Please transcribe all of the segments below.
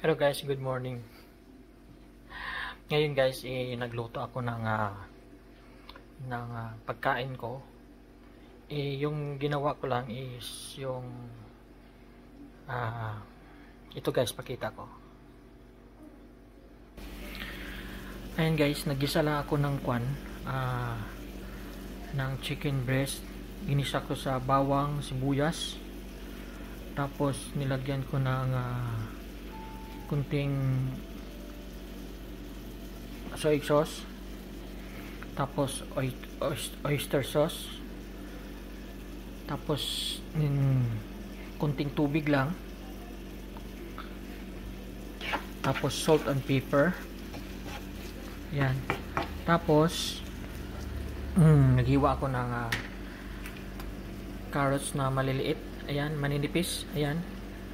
Hello guys, good morning. Ngayon guys, nagluto ako ng pagkain ko. Yung ginawa ko lang is yung ito guys, pakita ko. Ayan guys, nagisa lang ako ng ng chicken breast. Ginisa ko sa bawang, sibuyas. Tapos nilagyan ko ng kunting soy sauce, tapos oyster sauce, tapos kunting tubig lang, tapos salt and pepper. Yan. Tapos naghiwa ako ng carrots na maliliit, ayan, maninipis, ayan,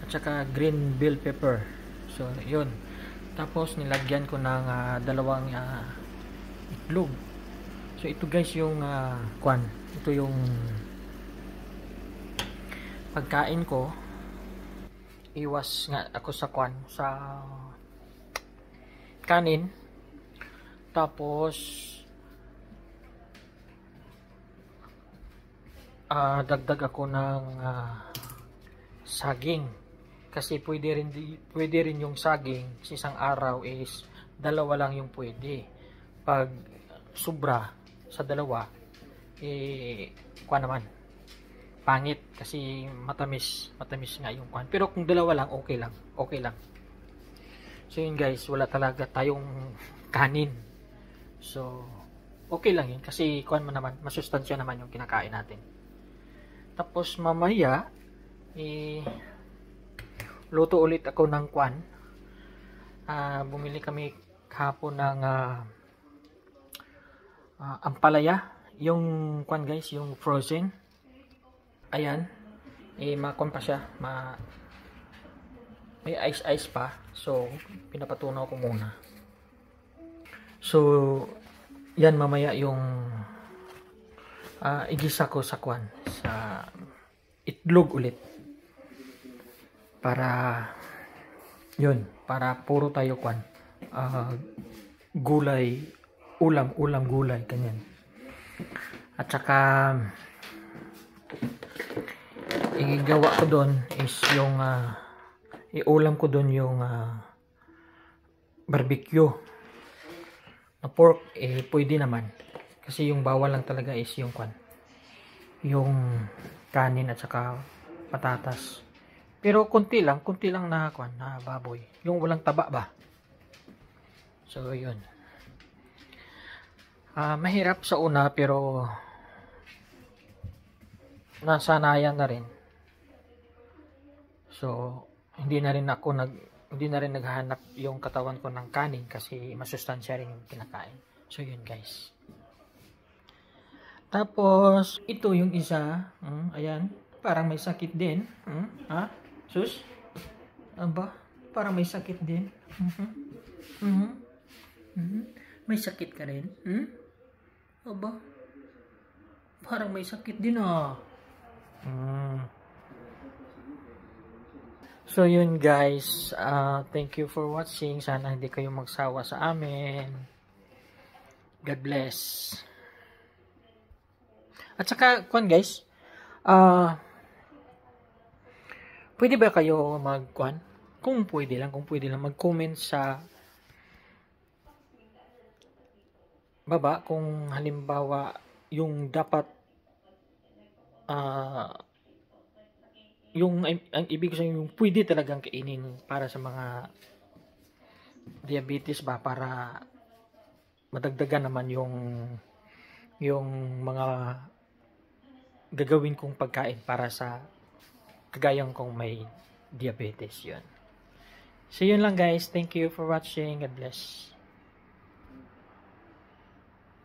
at saka green bell pepper. So yun. Tapos nilagyan ko ng dalawang itlog. So ito guys yung ito yung pagkain ko. Iwas nga ako sa sa kanin. Tapos dagdag ako ng saging. Kasi pwede rin yung saging sa isang araw is dalawa lang yung pwede. Pag sobra sa dalawa, naman, pangit kasi matamis nga yung kwan. Pero kung dalawa lang, okay lang. So yun guys, wala talaga tayong kanin. So okay lang yun kasi kwan mo naman, masustansya naman yung kinakain natin. Tapos mamaya luto ulit ako ng kwan. Bumili kami kahapon ng ampalaya. Yung kwan guys, yung frozen. Ayan. Makon pa siya. May ice pa. So, pinapatunaw ko muna. So, yan mamaya yung igisa ko sa kwan. Sa itlog ulit. Para yun, para puro tayo kwan gulay, ulam gulay, ganyan. At saka igawa ko doon is yung iulam ko doon yung barbecue na pork. Pwede naman kasi yung bawal lang talaga is yung kwan, yung kanin at saka patatas. Pero konti lang na kwan, na baboy. Yung walang taba ba? So, yun. Mahirap sa una pero nasanayan na rin. So, hindi na rin naghahanap yung katawan ko ng kanin kasi masustansya rin yung kinakain. So, yun guys. Tapos, ito yung isa. Ayan. Parang may sakit din. Sus? Aba, parang may sakit din. May sakit ka rin? Aba, parang may sakit din So yun guys, thank you for watching. Sana hindi kayo magsawa sa amin. God bless. At saka, kwan guys, pwede ba kayo mag-kwan? Kung pwede lang mag-comment sa baba kung halimbawa yung dapat yung ang ibig sabihin yung pwede talagang kainin para sa mga diabetes ba, para madagdagan naman yung mga gagawin kong pagkain para sa kagayang kong may diabetes. Yun. So yun lang guys, thank you for watching. God bless.